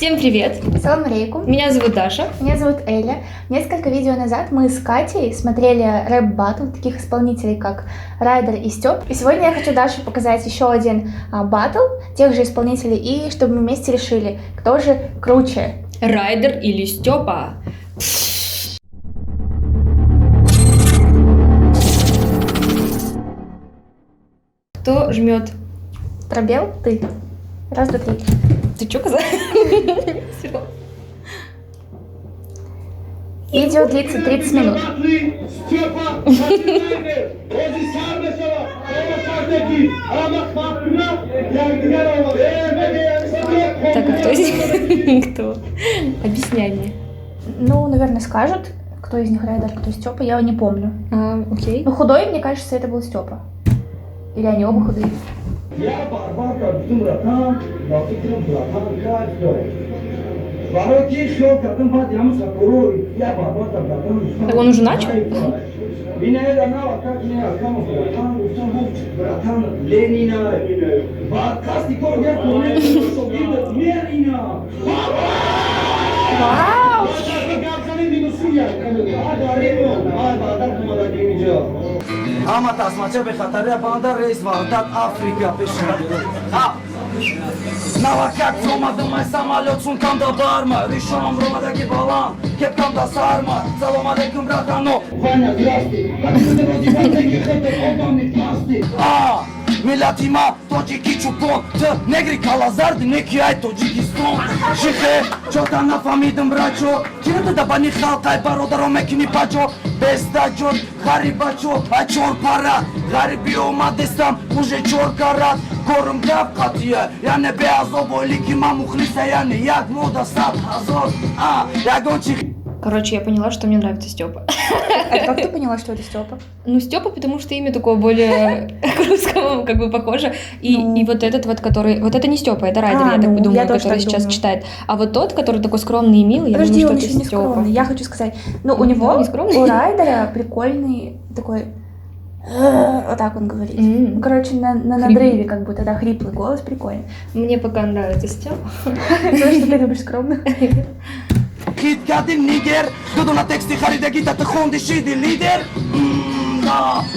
Всем привет! Салам алейкум. Меня зовут Даша. Меня зовут Эля. Несколько видео назад мы с Катей смотрели рэп-баттл таких исполнителей, как Райдер и Стёп. И сегодня я хочу Даше показать еще один баттл тех же исполнителей, и чтобы мы вместе решили, кто же круче. Райдер или Стёпа? Кто жмет? Пробел? Ты. Раз, два, три. Ты чё сказала? Видео длится 30 минут. Так, а кто здесь? Кто? Объясняй мне. Ну, наверное, скажут, кто из них Райдер, кто Стёпа, я не помню. Окей. Ну, худой, мне кажется, это был Стёпа. Или они оба худые. Так он уже начал? Вау! Ama tasmaca be khatare banda reis vardat Afrika peşinde. Ha. Nava как солmadım ay самолет сумкамда барма. Решен Ромадagi балан, кепкамда сарма. Салам алейкум братано. Ваня, здрасте. Как ты родился, ты хотел обмануть масти. Milatima, tođiki čupon, negri kalazardi, neki aj Tođikiston. Žihe, čota na famidom braćo, činete da bani halka i baro da romekini pađo. Bez dađor, hari bačo, aj čor para, hari bio madestam, muže čor karat. Korum gav katiye, ja ne beyaz obojlik imam uhlise, ja ne jak moda sad hazor. Ja gončih. Короче, я поняла, что мне нравится Стёпа. А как ты поняла, что это Стёпа? Ну, Стёпа, потому что имя такое более к русскому как бы похоже. И вот этот вот, который... Вот это не Стёпа, это Райдер, я так думаю, который сейчас читает. А вот тот, который такой скромный и милый, я думаю, что это не Стёпа. скромный. Я хочу сказать, ну, у него, у Райдера прикольный такой... Вот так он говорит. Ну, короче, на надрыве как будто, да, хриплый голос, прикольный. Мне пока нравится Стёпа. Потому что ты любишь скромных. Hit kadin niger, duduna teksti haride gita te khondi shidi lider.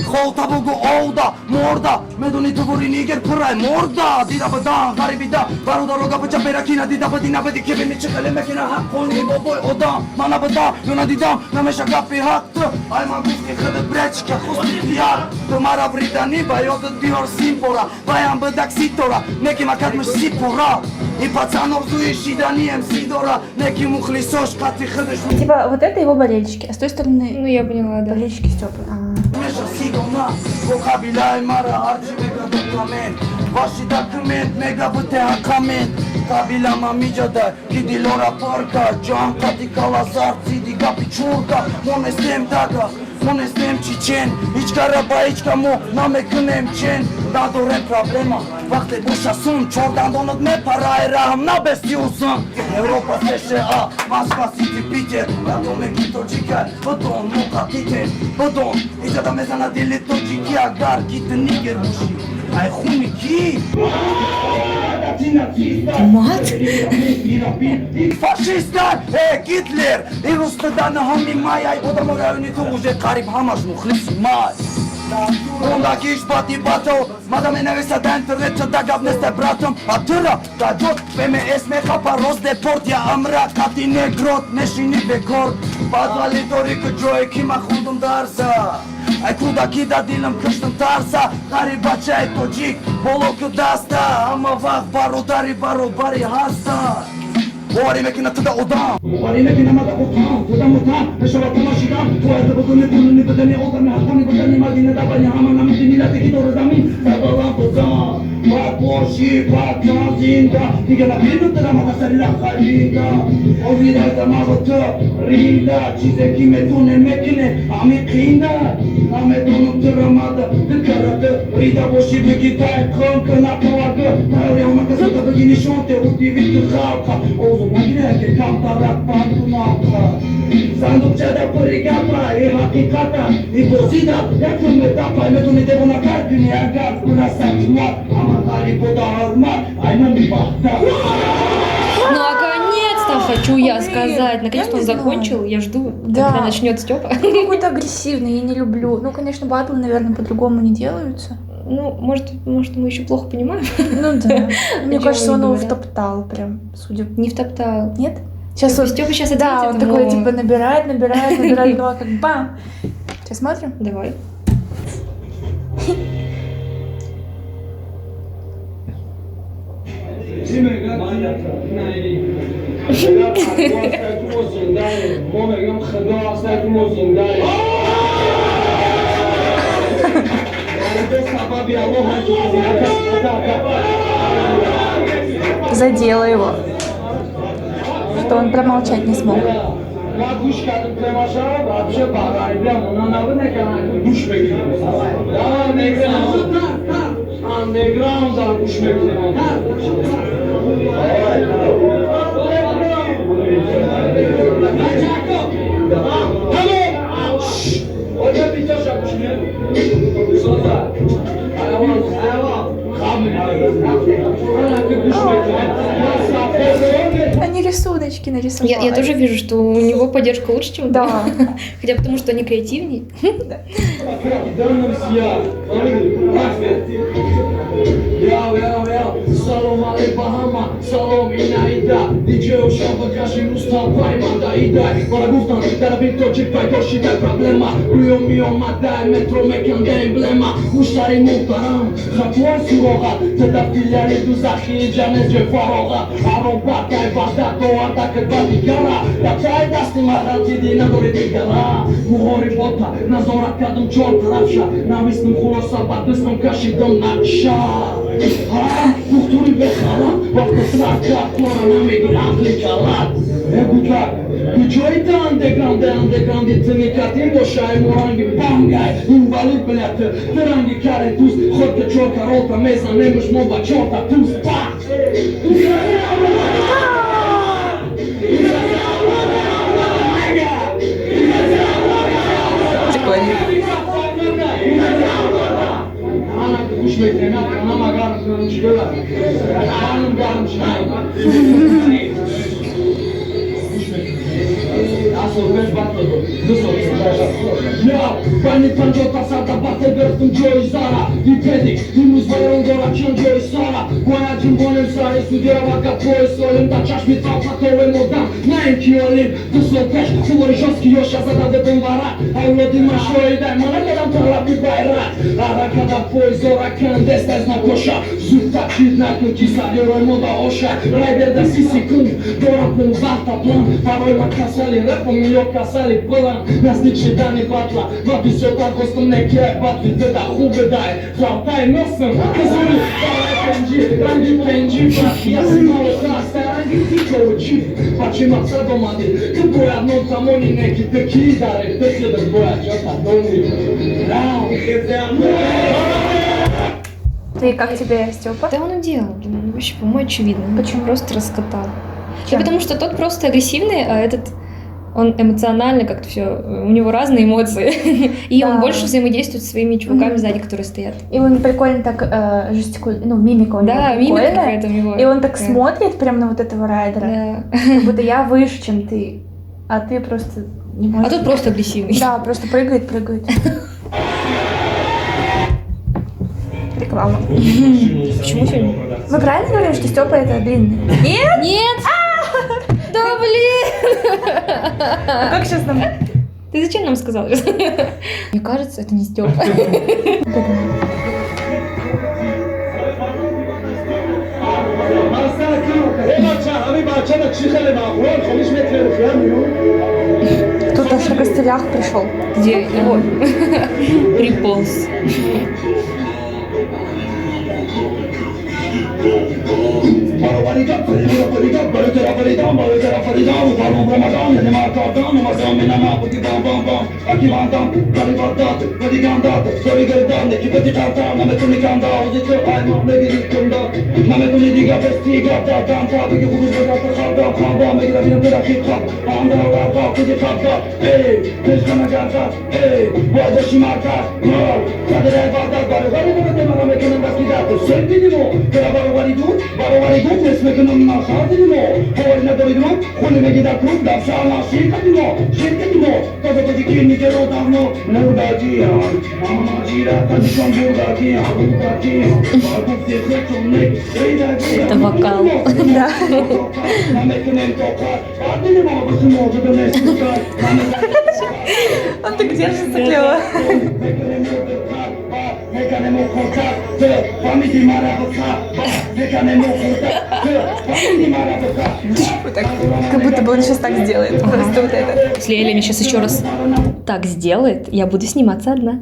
Kholta bugu ouda, morda, meduni tuvuri niger puray morda. Dida badan, garibida, baruda roga bacha berakina, dida badina badi kebini çıkale mekina hak koni boboy oda. Mana bada, yuna didam, namesha gapi haktı. Ayman kufti khıdı breçke, khusti diyar. Tumara britani bayodı diyor simpora. Bayan bıdak sitora, neki makatmış sipora. И пацан орзуешь и данием Сидора, неки мухлисош, кати хыдыш. Типа вот это его болельщики, а с той стороны... Ну, я поняла, да. Болельщики Стёпы. Меша сигона, вокабилай мара, арчи мега документ. Ваши документ, мега быте акамент. Кабилама миджада, киди лора парка. Джан кати калазар, циди гапи чурка. Монестем дага, monestем çiçen. Hiç karaba hiç kamu, namekınem çen. Dadorem problema, vakti boşasın. Çordan donut ne parayı rahım, na bestiyorsun. Europa SŞA, Moskva City Peter. Dadome kito ciker, budon muka titen. Budon, ica da mezana dili to ciki agar. Giti niger bushi, ay humiki. Мат? Faşistler, Hitler. İrustadan hami mayay. O da mora ünite uže karib hamaş muhlisi may. Ondaki iş bati bato. Madame nevesa da internetça da gavneste bratom. Atıra, da dot, peme esme kapa roz deport. Ya amra kati ne grot, ne şini bekor. Badvali dorikı joy kima khundum darsa. Ay kudaki da dilim kıştım tarsa. Garibaça et tojik, bolokü dasta. Ama vah baro bari hasta. Ori mekina tıda odam. Ori mekina mada odam. Neşava tamaşidan. Tuvalete bugünü kulünü bedeni odam. Hakani bedeni madine da bani hamana midinila teki doğru zamin. Sabalan odam. Bak borşi, bak nazinda. Digana birini tıramada sarila khalinda. O virayda mağıtı. Rinda. Çize kime tune mekine. Ami kıyında. Ahmet onu tıramada. Tıkaradı. Rida boşi bir gitay. Kınkına kavadı. Tarih ona kızıda begini şonte. Urdi bitti halka. Magine che canta rappando un'altra. Sanduccia da porigata e hakikata. I posida, e come tapa, e me tu ne devo una carpine a gas, una sacchinata. A magari può da arma, ai non mi basta. Ну, а хочу я блин, сказать. Наконец-то я он не знаю. закончил, я жду, Да. когда начнет Степа. Он какой-то агрессивный, я не люблю. Ну, конечно, батлы, наверное, по-другому не делаются. Ну, может, мы еще плохо понимаем. Ну да. Мне О кажется, чём он они его говорят? втоптал прям, судя по... Не втоптал. Нет? Сейчас он... Степа сейчас Да, он ответит такой, ему. типа, набирает, давай, как бам. Сейчас смотрим. Давай. Задела его. Что он промолчать не смог. ما گوش کردم تماشا و بشه بغایدم اونا نبونه که من گوش بگیرم underground دارم گوش بگیرم Hoca bir taş yapmış ne? Sonra Они рисуночки нарисовали. Я тоже вижу, что у него поддержка лучше, чем у Да. тебя. Хотя потому, что они креативнее. Salom ale Bahama, salom inaida DJ usiadł każdy usta pajmanda idaj Para guftan, teraz to czytaj gorsi te problema Rują mi o madaj, metro mekan de emblema Mushtari muhtaram, khatwar suroga Teda filiali duzahi, janez je faroga Aron bakay bada, to atak badigara Yakay dasti mahrati di nadori digara Muhori bota, nazorat kadın çor tarafşa Navisnim khulosa, badisnim kaşidim nakşa Muhturim ve khalam, vakti sraka Korana megir akli kalat Egutak, Kuchoita underground Tınikatin boşay morangi bangay Invalid biletı, tırangi kare tuz Khotka çorka rolta meza nemiş moba çorta tuz Pak! Ana kuş bekleme, ana magar kırmışlar. Anım garım şahit. Asıl beş batladı. Ya, pani panjota sada bate vertum joy zara. Dipedik, imuz vajon gora çan joy sara. Koyacım bonem sari studia vaka poje solim da čaš mi trapa tove modam. Najem ki olim, tu su peš, uvori žonski još, ja zada debem vara. A u lodima šoj daj, mana kadam prolapi bajra. Ara kada poj zora kan desta zna koša. Zuta čit nakon kisa, vjeroj moda oša. Rajder da si sekund, doratnom zata plan. Parojma kasali, repom mi jo kasali plan. Nas niči dani batla, vapi se od tako stom neke batli. Teda hube daj, hlavtaj nosem. Kazuri, rangi penđi, brati, ja si malo hrasta. Rangi tikovo čip, pa će mat sadomadi. Kad boja non tam oni neki te kidare. Te se da boja čota domi. Rao, Ты как тебе, Степа? Да он и делал, блин, вообще, по-моему, очевидно. Почему? Просто раскатал. Чем? Да потому что тот просто агрессивный, а этот он эмоционально как-то все, у него разные эмоции. И Да. он больше взаимодействует со своими чуваками сзади, которые стоят. И он прикольно так ну, мимика у него Да, мимика прикольная. какая-то у него. И он так такая. смотрит прям на вот этого райдера, Да. как будто я выше, чем ты, а ты просто не можешь. А тут просто агрессивный. Да, просто прыгает. Реклама. Почему сегодня? Мы правильно говорим, что Степа это длинный? Нет? Нет! Да блин! А как сейчас нам? Ты зачем нам сказал? Мне кажется, это не Степа. Кто-то в шагостелях пришел. Где его приполз. kaba Megida bina bina kika Anda waka kuje kaka Hey, Krishna magaka Hey, Wadashi maka Kadere bada bare Wari nime te maga mekenan da kidato Senti di mo Kera baro wari du Nes mekenan na shadi di mo Hori na dori du Khuni megida kru Dapsa na shika di mo Shirke di mo Kaza kaji kini kero davno Nuda jihan Mama jira Kadishon buda kiyan Buda kiyan Bagu te kretum nek Eida kiyan Это вокал. Да. Он так держится клево. Так, как будто бы он сейчас так сделает. Просто вот это. Если Елена сейчас еще раз так сделает, я буду сниматься одна.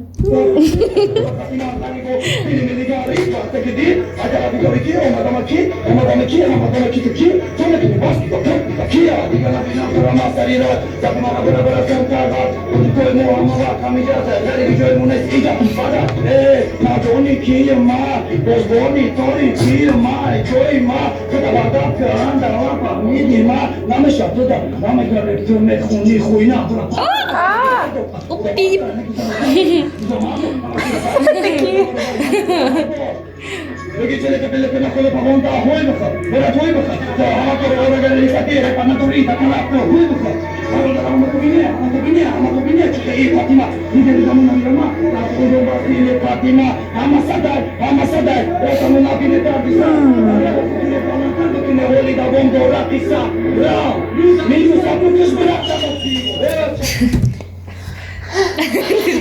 Пип.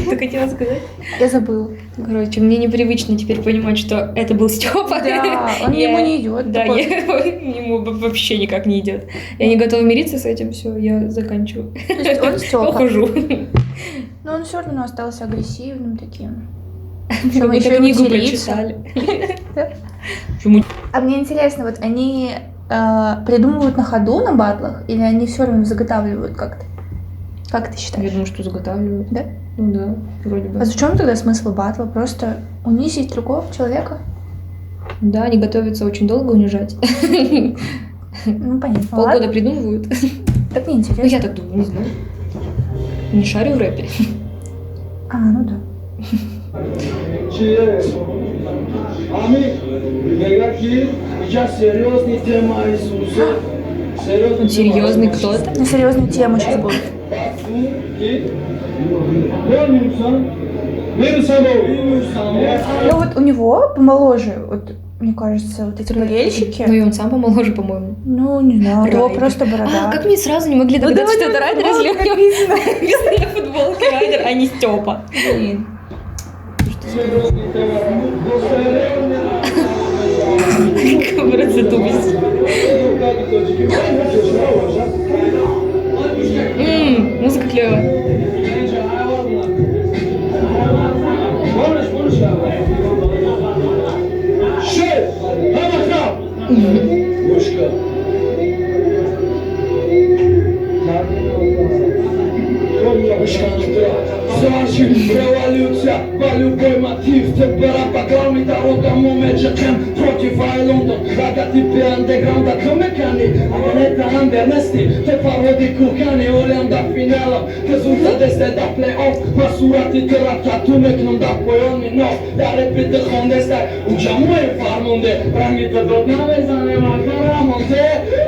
Ты хотела сказать? Я забыла. Короче, мне непривычно теперь понимать, что это был Степа. Да, он ему не идет. Да, ему вообще никак не идет. Я не готова мириться с этим, все, я заканчиваю. То есть он Степа. Ухожу. Но он все равно остался агрессивным таким. Мы эту книгу прочитали. Почему? А мне интересно, вот они придумывают на ходу на батлах, или они все равно заготавливают как-то? Как ты считаешь? Я думаю, что заготавливают. Да? Ну да, вроде бы. А в чем тогда смысл батла? Просто унизить другого человека? Да, они готовятся очень долго унижать. Ну, понятно. Полгода Ладно. придумывают. Так неинтересно. Ну, я так думаю, не знаю. Не шарю в рэпе. А, ну да. Он серьезный кто-то. На серьезную тему сейчас будет. Ну вот у него помоложе, вот мне кажется, вот эти болельщики. Ну и он сам помоложе, по-моему. Ну, не знаю, у него Райдер. просто борода. А как мне сразу не могли догадаться, что это Райдер, если у него написано на футболке Райдер, а не Степа? Блин. Как затупись. Музыка клевая. Революция, по любой мотив Темпера поклонный дорога момечакен Против Лондон, логотипе андеграунда Комекани, агенета андернести Те пароди кукани, олям да финалам Кезулта десте да плей-офф Масурати терапта тумекнам да појон минов Да репите хондесте, уча моје фармонде Рангите доднаве за нема карамонте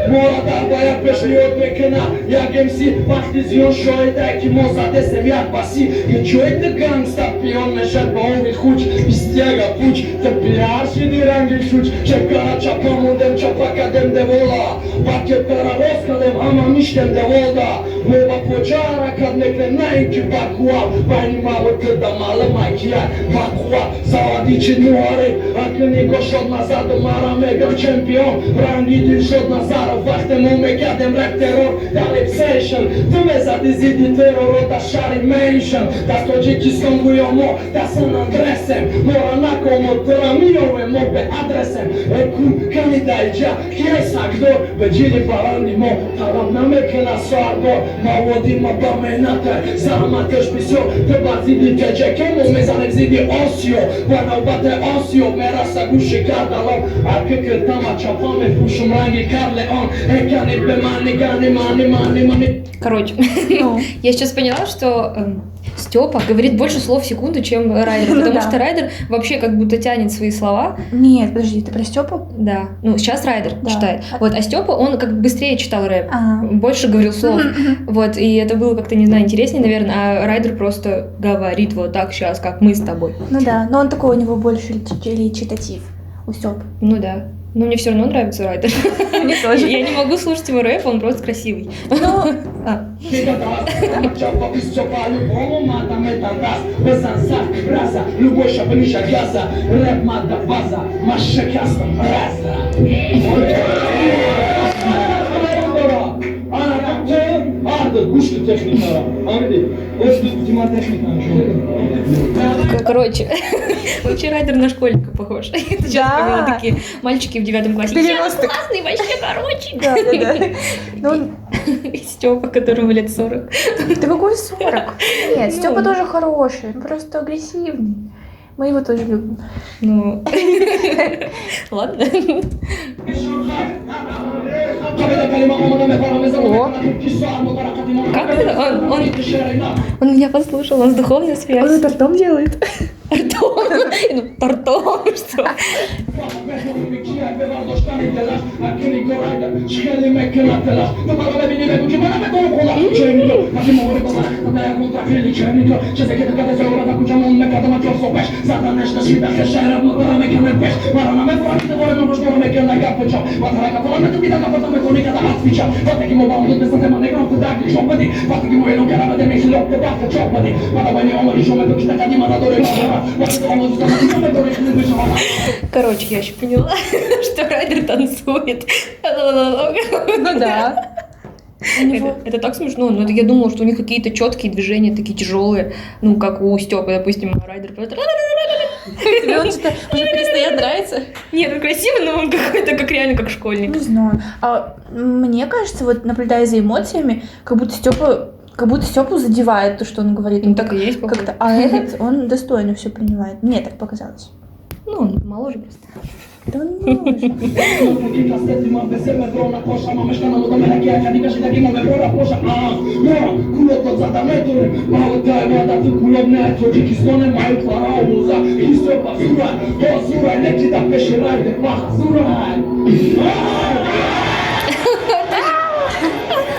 Мора да баја пешни од мекена Ја гемси, партизион шој Треки моза десем јак баси И човек gangsta pion me šerpa ovih huć Pistjega puć Te pijaši di rangi šuć Čekara čapa mundem čapa kadem de vola Bake pera roskadem ama mištem de voda Moba počara kad nekne najki bakua Bajni malo tăda mală majkia Bakua Zavadići nuare Ako niko šod nazad Mara mega čempion Rangi din šod nazad Vahtem omekadem rap terror Dalep session Tome zadi zidi terror Ota šari mention Da stođiki skongujemo Da se nam dresem Mora nakomo tramijove mobe adresem Ekum kanidajđa Kjesa gdor Beđili barandimo Taram nameke na sardo موادی ما با منته زحمتش بسیار تو بزیدی تجکم و میزنه زیدی آسیو و نوبت آسیو میرسه گوش کردلام هرکی که تما چپا میفروشم رنگی کرلئون اکنی به من نگانی مانی. Короче, я сейчас поняла, что Степа говорит больше слов в секунду, чем Райдер, потому что Райдер вообще как будто тянет свои слова. Нет, подожди, ты про Степу? Да, ну сейчас Райдер читает. Вот, а Степа, он как бы быстрее читал рэп, больше говорил слов. Вот, и это было как-то, не знаю, интереснее, наверное, а Райдер просто говорит вот так сейчас, как мы с тобой. Ну да, но он такой, у него больше речитатив у Степы. Ну да. Но мне все равно нравится Райдер. Мне тоже. Я не могу слушать его рэп, он просто красивый. Любой шабниша газа, рэп мада база, маша кастом раза. Güçlü teknikler. Abi, özlü ultima teknikler. Короче, вообще Райдер на школьника похож. Я сейчас поняла, такие мальчики в 9 классе. Переросток. Классный вообще, короче. Да. Ну, И Степа, которому лет 40. да какой 40? Нет, Степа тоже хороший, он просто агрессивный. Мы его тоже любим. Ну, ладно. Как это? Он меня послушал, он с духовной связью. Он тортом делает. Тортом, что? Короче, я еще поняла, что Райдер танцует. Ну да. Это так смешно, но я думала, что у них какие-то четкие движения, такие тяжелые, ну, как у Степы, допустим, Райдер. Тебе он что, уже перестает нравиться? Нет, он красивый, но он какой-то как реально как школьник. Не знаю. А мне кажется, вот наблюдая за эмоциями, как будто Степу задевает то, что он говорит. Ну так и есть, походу. Как-то, а этот, он достойно все принимает. Мне так показалось. Ну, он моложе просто. Да он моложе.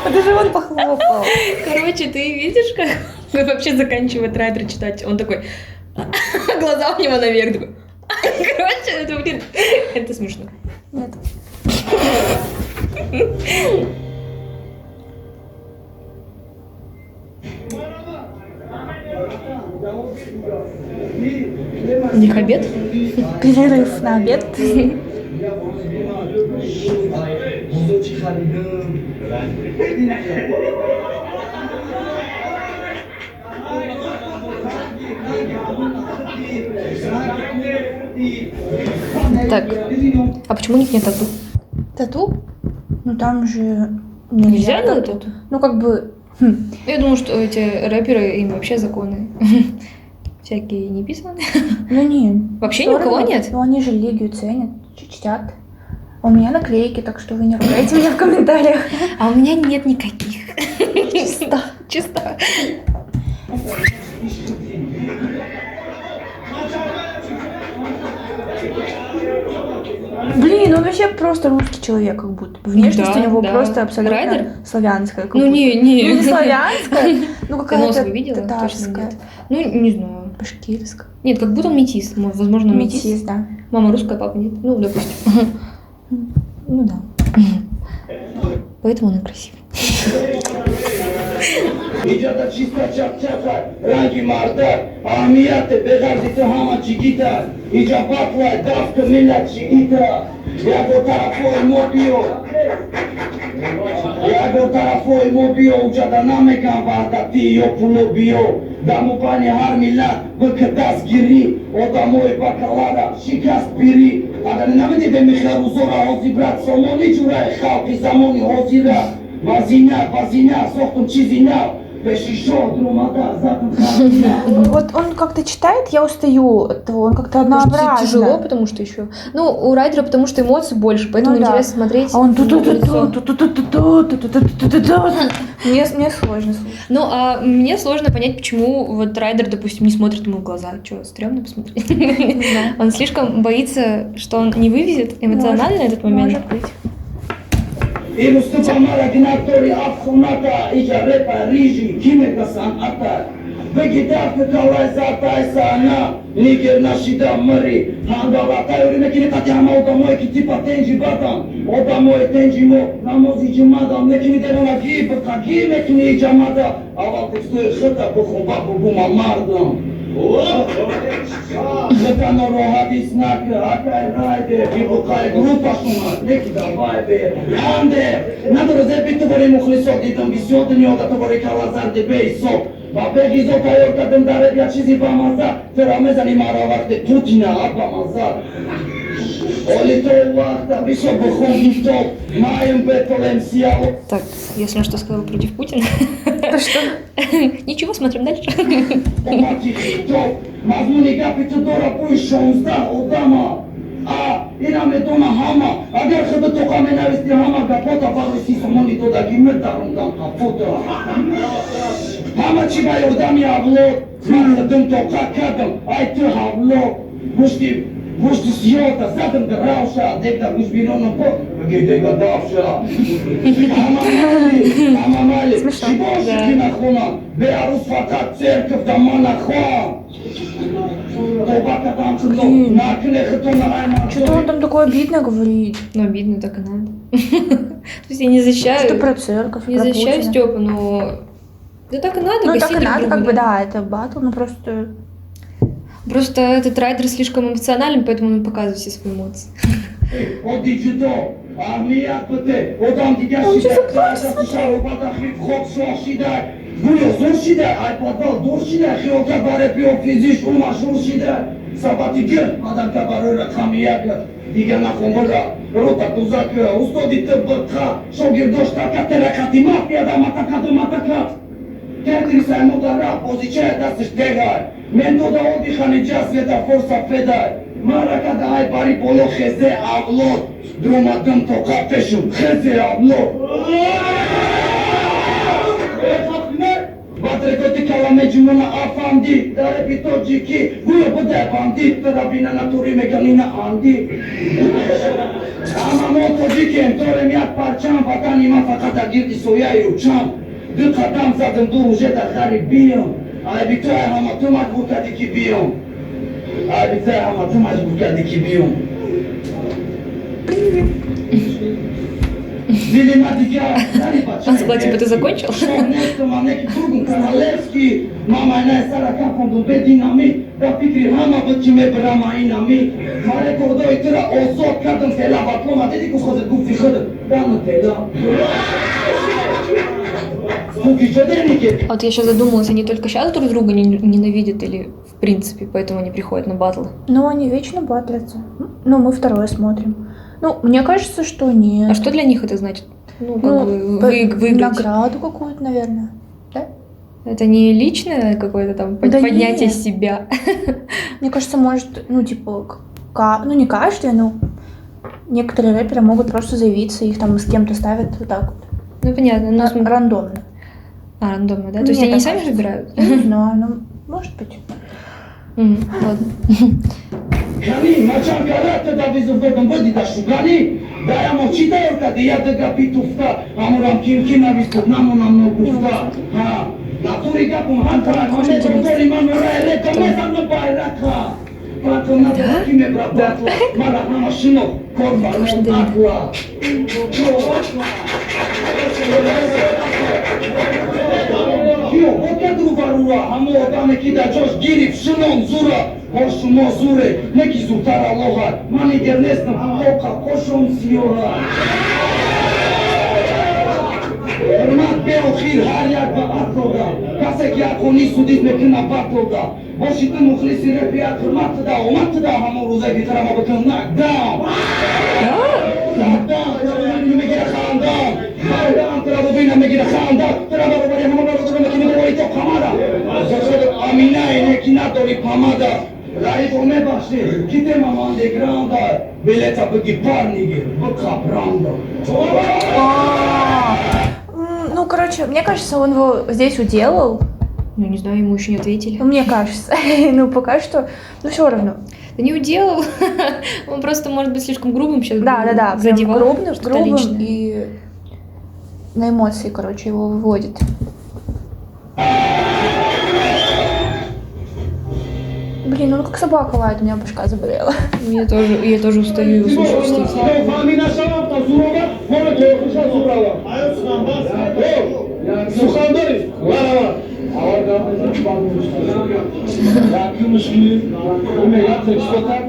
Это же он похлопал. Короче, ты видишь, как вообще заканчивает Райдер читать? Он такой, глаза у него наверх, такой. Короче, это, блин, это смешно. Нет. У них обед? Перерыв на обед. Так, а почему у них нет тату? Тату? Ну там же Нельзя делать тату? Ну как бы... Я думаю, что эти рэперы, им вообще законы всякие не писаны. Ну не. Вообще ни у кого нет? Ну они же религию ценят, чтят. У меня наклейки, так что вы не ругайте меня в комментариях. А у меня нет никаких. Чисто. Чисто. Блин, он вообще просто русский человек, как будто. Внешность у него просто абсолютно Райдер? славянская. Ну не. Ну не славянская, ну Нос какая-то вы видела? Точно татарская. нет. Ну, не знаю. Башкирская. Нет, как будто он метис. Возможно, он метис. Метис, да. Мама русская, папа нет. Ну, допустим. Ну да. Поэтому он и красивый. İcada çista çapçaplar, rangi mardar, amiyatı begarditi hama çigita, icabatla dafkı millet çigita, yago tarafo imobio, yago tarafo imobio, ucada namekan vardati yopulo bio, damu bani har millet, bıkıdas giri, o da moj bakalara, şikast biri, adani namedi be mihraru zora hozi brat, somoni çuraj halki zamoni hozira, Вазиня, сохтом чизиня. Вот он как-то читает, я устаю от того, он как-то однообразно. Тяжело, потому что еще. Ну, у Райдера потому что эмоций больше, поэтому интересно смотреть. А он мне сложно слушать. Ну, а мне сложно понять, почему вот Райдер, допустим, не смотрит ему в глаза. Что, стрёмно посмотреть? Он слишком боится, что он не вывезет эмоционально этот момент. Может быть. И выступала регинатори абхуната и жарепа рижи кимека саната. Вегитав калайзата сана нигер нашида мари. Хандалата юриме кинекатяма одамой ки типа тенжи батам. Одамой тенжи мо намози джимадам некини девана гиба кагиме кини джамада. Авал текстуе хата бухумба бубума мардам. Летано рохади снака, акай райде, вибукай група шумат, неки давай бе. Анде, надо разебить твори мухлисот, дитам висот, ньода твори калазар де бейсот. Бабеги зота йорка дем даребя чизи бамаза, ферамеза ни мара вахте Путина абамаза. Оли то вахта, висо бухум витоп, маем бетолем сияло. Так, если он что сказал против Путина. То что? Ничего, смотрим дальше. Мазмуни гапите дора пуйшон зда одама. А инаме дома хама, агар хабе тока ме навести хама капота пару си сомони тода гимета рундам капота. Хама чиба йордами авло, махадым тока кадам, ай ты авло. Мушти сиота, задам да рауша, декда мушбиноно по, гейдега давша. Хама мали, шибоши кинахуна, Беларус факат церковь да монахон. Что-то он там такое обидно говорит. Ну, обидно, так и надо. То есть я не защищаю... Что про церковь, Не про защищаю Путина. Степу, но... Да так и надо, Ну гасить так и друг надо, друга, как бы, да, это батл, но просто... Просто этот Райдер слишком эмоционален, поэтому он показывает все свои эмоции. Буя зуршида, ай падал дуршида, хиока баре пио физиш ума шуршида. Сабати гер, адам кабарыра камияга, дига нахомора, рота тузака, устодите бъртха, шогирдошта катера кати мафия да матака. Тетри са ему да ра, позичая да се штегай, менто да одиха неджа света форса федай. Марака да ай бари поло хезе авлот, друма дъм тока фешум, хезе авлот. Батрекоти каламеджумона афанди, даре питоджики, буя бъде банди, терабина на тури меганина анди. Ама мото джикен, торе мят парчан, ватан има факата гирди соя и учан. Дъка там заден дуру жета хари биям, ай би тоя хама тумаш буркади ки биям. Ай би тоя хама тумаш буркади ки биям. Он сказал, типа, ты закончил? Мама не сарака фондубе динамит, да пикри хама бачиме брама инами. Маре кордо итра озот кадам села батлома деди ку хозет гуфи хадам. Дана тела. Вот я сейчас задумалась, они только сейчас друг друга ненавидят или в принципе, поэтому они приходят на батлы? Ну, они вечно батлятся. Ну, мы второе смотрим. Ну, мне кажется, что нет. А что для них это значит? Ну, как бы выиграть? Награду какую-то, наверное. Да? Это не личное какое-то там Да поднятие нет. себя? Мне кажется, может, ну, типа, ну, не каждый, но некоторые рэперы могут просто заявиться, их там с кем-то ставят вот так вот. Ну, понятно. Ну, Рандомно. А, рандомно, да? То Мне есть они так сами кажется. выбирают? Я не знаю, ну, может быть. Ладно. Gani, mačan karate da vizuvegam vodi da šugani, da ja močita orka da ja da ga pitufta, amuram kim na viskut, namo nam no gufta. Ha, naturi kapum hantara, kone doktori mamora eleka, me sam no bajraka. Pratom na to kime brabatla, mara hama šino, korba no akla. Io, oka drugarura, hamo odame kida Josh Girif, Shinon Zura, Hošu mozure, neki zutara loha, mani gernesna hoka, košom siora. Rmat beo hir harjak ba atloga, kasek jako nisu dizmeki na batloga. Boši tu muhlisi repi at rmat da, hamo ruze gitarama bakın knockdown. Knockdown, yürüme gire khandan, khandan, terabu اینا میگیره خنده برا برا برا همه برا برا میکنی دوری تو کامادا زخد آمینه اینه کی نداری پامادا رای بومه باشی کیته مامان دیگراندا بلیتا بگی پار نگیر بکا براندا Ну, короче, мне кажется, он его здесь уделал. Ну, не знаю, ему еще не ответили. Ну, мне кажется. Ну, пока что. Ну, все равно. Да не уделал. Он просто, может быть, слишком грубым сейчас Да. задевал. Грубым и на эмоции, короче, его выводит. Блин, ну как собака лает, у меня башка заболела. Я тоже устаю его слушать, действительно.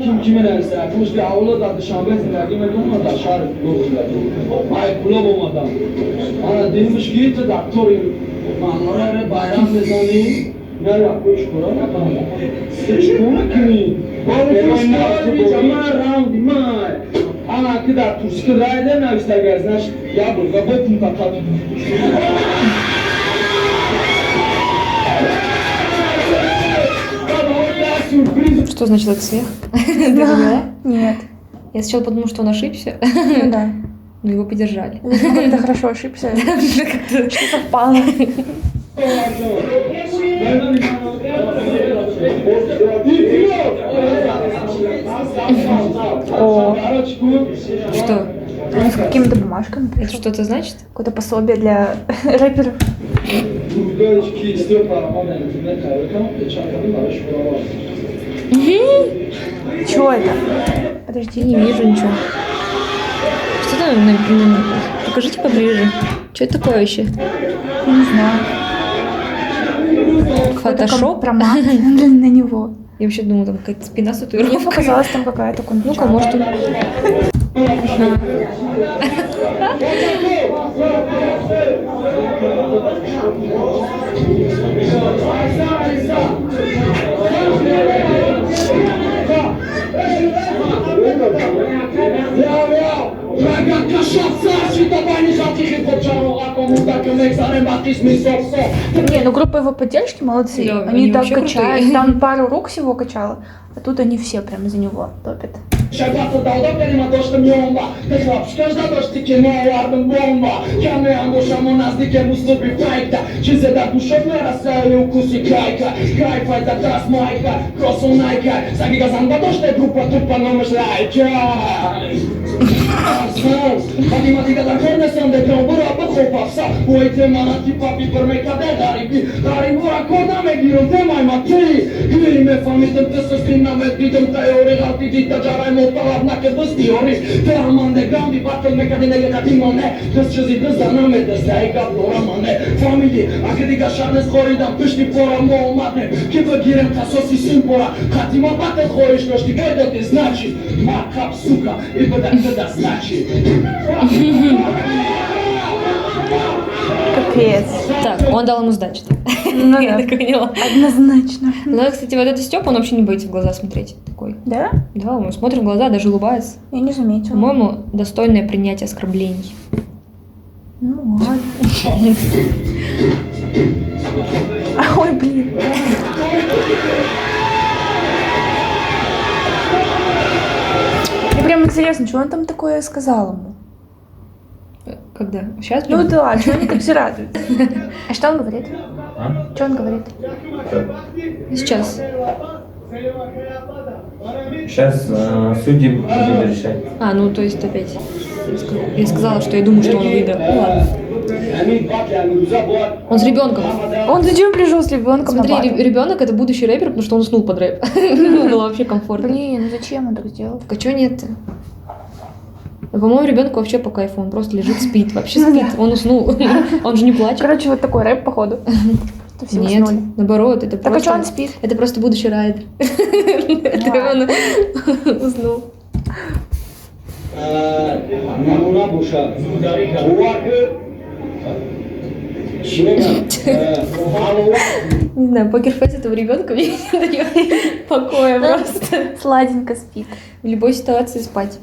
kim kime neresi yapmış bir avlu da dışarıda zindagi में दोनों da şar लोग भाई पुलो बोमादा ana demiş ki de doktor manora re bayram bezani ne yapmış kuran hiç konu kimi bir zaman round mai ana kadar turşu rayda ne istersen ya burada bakın patladı Что значит этот смех? Нет. Я сначала подумала, что он ошибся, Ну да. но его поддержали. Видимо, как-то хорошо ошибся. Что совпало. О. Что? С какими-то бумажками Это пришел. что-то значит? Какое-то пособие для рэперов. Чё это? Подожди. Я не вижу ничего. Что там? Покажите поближе. Что это такое вообще? Я не знаю. Фотошоп? Промат на него. Я вообще думала, там какая-то спина с Мне татуировкой. показалось, там какая-то Ну-ка, может он... Не, ну группа его поддержки молодцы. Да, они они так вообще качают. крутые. Там пару рук всего качало, а тут они все прям за него топят. Шагата далда перима дошта мьомба Те хлапшка жда дошти ке не ярдым бомба Каме андошамо наздике муступи файта Чизе да душев не расели укуси кайка Кайфа это трас майка Кросо найка Сагига занда дошта группа тупа номеш лайка Математика да корне сам де громбура бахопавса Уйте мана ти папи пърмека де дариби Дарибура кода ме гиром те май мати Гири ме фамитем те състина ме дидем тайори Гати дита джарай Motalar naked vës tiori Terman dhe gambi batën me kadin e lekatin mane Dës që zi dës dana me dës da i ka dora mane Familji, a këti ka sharnes khori da pështi pora mo matne Ki vëgirem ka sosi sim pora Kati ma batën khori shkështi boj do ti znači Ma kap suka i bëda znači Капец. Так, он дал ему сдачу. Ну Я да. так поняла. Однозначно. Ну, кстати, вот этот Степа, он вообще не боится в глаза смотреть. Такой. Да? Да, он смотрит в глаза, даже улыбается. Я не заметила. По-моему, достойное принятие оскорблений. Ну ладно. Ой, блин. Мне прям интересно, что он там такое сказал ему? Когда? Сейчас? Ну да, что они так все радуются? А что он говорит? Что он говорит? Сейчас. Сейчас судьи будут решать. А, ну то есть опять. Я сказала, что я думаю, что он выиграл. Ну ладно. Он с ребенком. Он зачем пришел с ребенком на Смотри, батл? ребенок это будущий рэпер, потому что он уснул под рэп. Ему было вообще комфортно. Блин, ну зачем он так сделал? Так а чё нет-то? По-моему, ребенку вообще по кайфу, он просто лежит, спит. Вообще спит, он уснул. Он же не плачет. Короче, вот такой рэп, походу. Что все Нет, уснули. наоборот, это Так а что просто... он спит? Это просто будущий райдер. Это он уснул. Намуна буша Не знаю, покерфейс этого ребенка мне не дает покоя просто. Сладенько спит. В любой ситуации спать.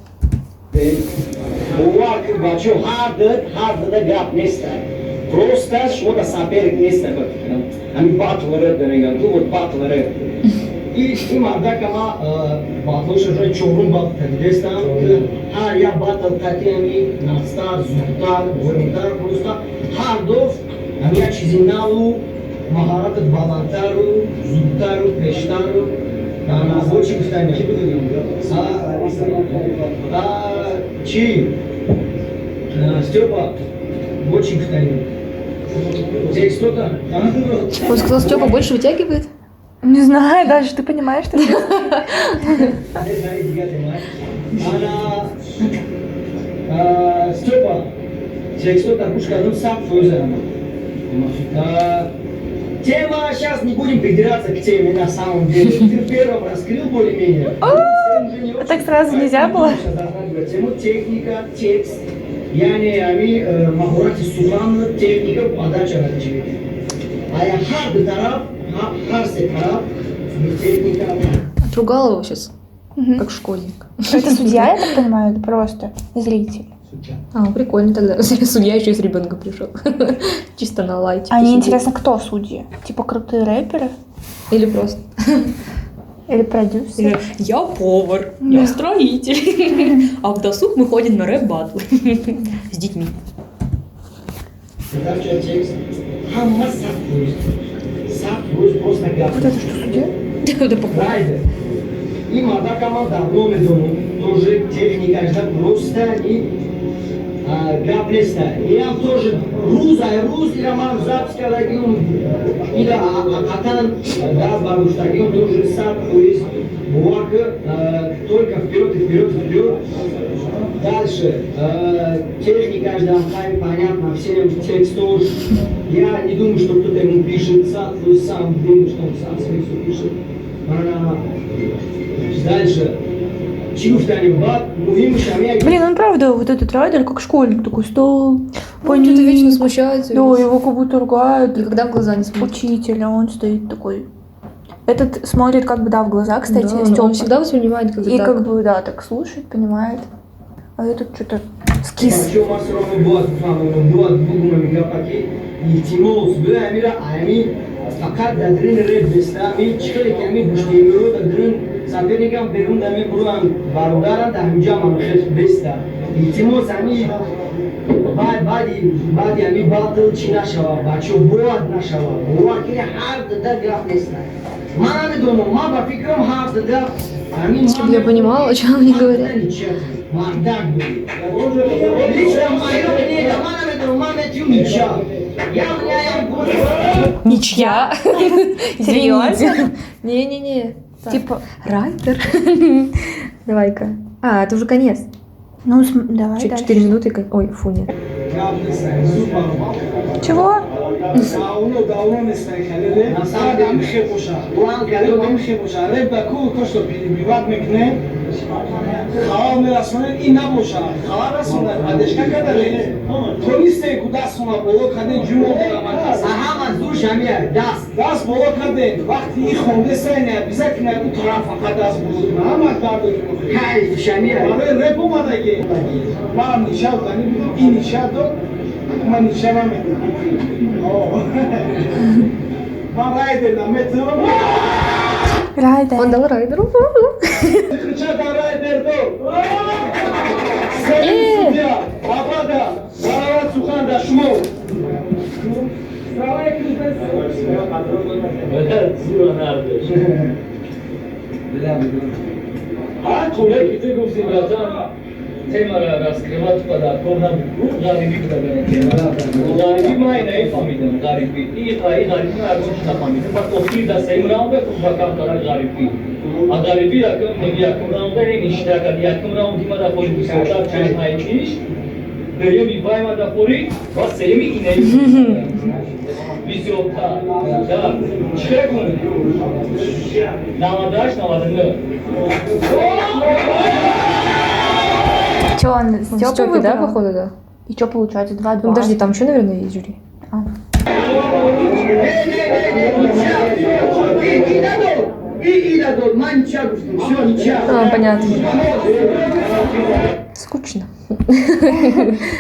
Просто что-то соперник место как они батлеры дорогие, ну вот батлеры. И мадак ама батлыш уже чорум бат тадестан. А я батл такими настар зуттар, вурдар просто хардов ами чизиналу махарат балантару, зуттару, пештару. Ана очень кстати. Чи Степа очень кстати. Здесь кто-то? Он сказал, Степа больше вытягивает? Не знаю, даже ты понимаешь, что Степа, здесь кто-то пушка, ну сам фузером. Тема, сейчас не будем придираться к теме на самом деле. Ты первым раскрыл более-менее. так сразу нельзя было? Тему техника, текст. Yani mahorati suhan техника подача речи. А я hard тарaf, hard тарaf техника. Отругал его сейчас, как школьник. Это судья, я так понимаю, или просто зритель? А, прикольно тогда. Судья еще и с ребенком пришел. Чисто на лайте. А мне интересно, кто судьи? Типа крутые рэперы? Или просто. Или продюсеры? Или я повар, я строитель. А в досуг мы ходим на рэп-баттлы с детьми. Подача текст. Хамма сапфуз. Сапфуз просто гад. Вот это что, судья? Это похоже. Райдер. И мадакама давно мы думаем, тоже техника, это просто не гаплеста. И я тоже руз и роман запска регион. И да, атан да, бабушка, регион тоже сад, то есть бумага только вперед и вперед и вперед. Дальше техника, да, понятно, всем текстом. Я не думаю, что кто-то ему пишет, сам думаю, что он сам себе все пишет. Дальше. Блин, он правда, вот этот райдер, как школьник, такой стол, Он что-то вечно смущается. Да, его как будто ругают. Никогда в глаза не смотрит. Учитель, а он стоит такой. Этот смотрит как бы, да, в глаза, кстати, Да, Стёпа. он всегда воспринимает как И так. как бы, да, так слушает, понимает. А этот что-то скис. Fakat dadrin red bestami çıkıyor ki ami müşterileri dadrin saberikam berun dami buran barudaran da hamca mamşet besta. İtimo sami badi ami batıl çina şava baço boğad na şava boğad ki hard da graf nesna. Mana ne dono ma ba fikram hard da Чтобы я понимала, о чем они говорят. Ничья. Серьезно? Не-не-не. Типа, Райдер. Давай-ка. А, это уже конец. ну, давай Чуть дальше. 4 минуты. Ой, фу, нет. Чего? Давно не стайхали. На самом деле мхебуша. Уан мхебуша. Реб баку то что биват мекне. Хава мерасонен и набоша. Хава расонен. Адешка кадали. Тонисте кудасона боло каден жумо дараман. Сахама душ амия дас боло каден. Вақти и хонде сайне бизак нагу тарафа кадас боло. Ама дарду. Кай шамия. Аме реб омадаге. Мам нишал дани и нишадо. Man nişana mı? Ben Raider'la metro. Райдер. Он дал Райдеру. Kıça da Raider'do. Senin судья, baba da, Baravat Sukan da şumo. Sıraya kızdı. Evet, zira nerede? А, Коллеги, ты говоришь, братан, тема раскрывать подарков нам гариби бедем. Гариби май не фамилия, гариби. И гариби на аргонш на фамилия. But ofir da same round of bakam tara гариби. А гариби yakın ne yakın roundda ne işte kad yakın round ima da koyu bir sorular çözmeye iş. Deyim İbrahim'a da koyu, bas Selim'i inelim. Vizyonda. Ya, çıkın. Namadaş namadını. Че, он Стёпу Стёпе, да, выбрал? походу, да? И что получается? 2-2. Ну, подожди, там еще, наверное, есть жюри. И да до манча, все, ничего. Понятно. Скучно.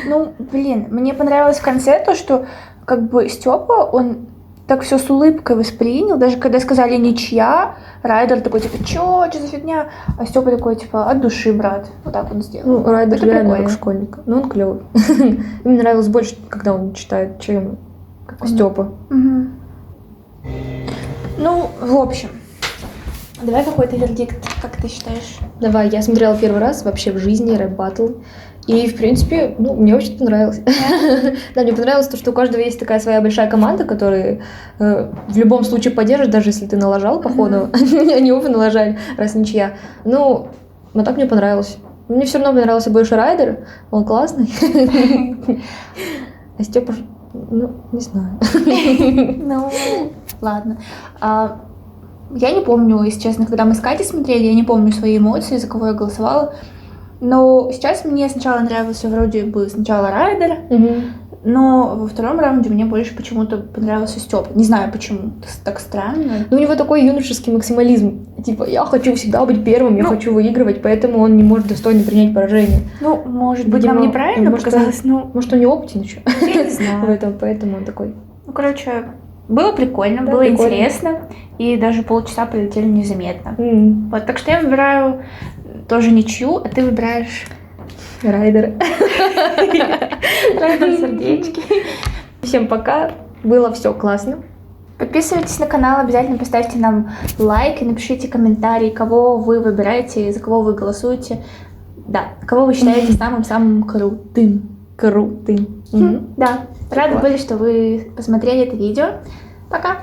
Ну, блин, мне понравилось в конце то, что как бы Степа, он так все с улыбкой воспринял, даже когда сказали ничья, Райдер такой, типа, чё за фигня? А Степа такой, типа, от души, брат. Вот так он сделал. Ну, Райдер Это реально прикольно. как школьник. Ну, он клевый. Мне нравилось больше, когда он читает, чем Степа. Мгм. Ну, в общем, давай какой-то вердикт, как ты считаешь? Давай, я смотрела первый раз вообще в жизни рэп баттл. И, в принципе, ну, мне очень понравилось. Да, мне понравилось то, что у каждого есть такая своя большая команда, которая в любом случае поддержит, даже если ты налажал, походу. Они оба налажали, раз ничья. Ну, но так мне понравилось. Мне все равно понравился больше Райдер, он классный. А Степа, ну, не знаю. Ну, ладно. Я не помню, если честно, когда мы с Катей смотрели, я не помню свои эмоции, за кого я голосовала. Но сейчас мне сначала нравился вроде бы сначала Райдер, но во втором раунде мне больше почему-то понравился Степа. Не знаю почему, так странно. Ну, у него такой юношеский максимализм. Типа, я хочу всегда быть первым, я хочу выигрывать, поэтому он не может достойно принять поражение. Ну, может быть, Видимо, нам неправильно может, показалось, но Может, он не опытен еще я не знаю. в этом, поэтому он такой. Ну, короче, было прикольно, Да, было прикольно. интересно, и даже полчаса пролетели незаметно. Вот, так что я выбираю тоже ничью, а ты выбираешь Райдер. Райдер сердечки. Всем пока. Было все классно. Подписывайтесь на канал, обязательно поставьте нам лайк и напишите комментарий, кого вы выбираете, за кого вы голосуете. Да, кого вы считаете самым-самым крутым. Крутым. Да, рады были, что вы посмотрели это видео. Пока!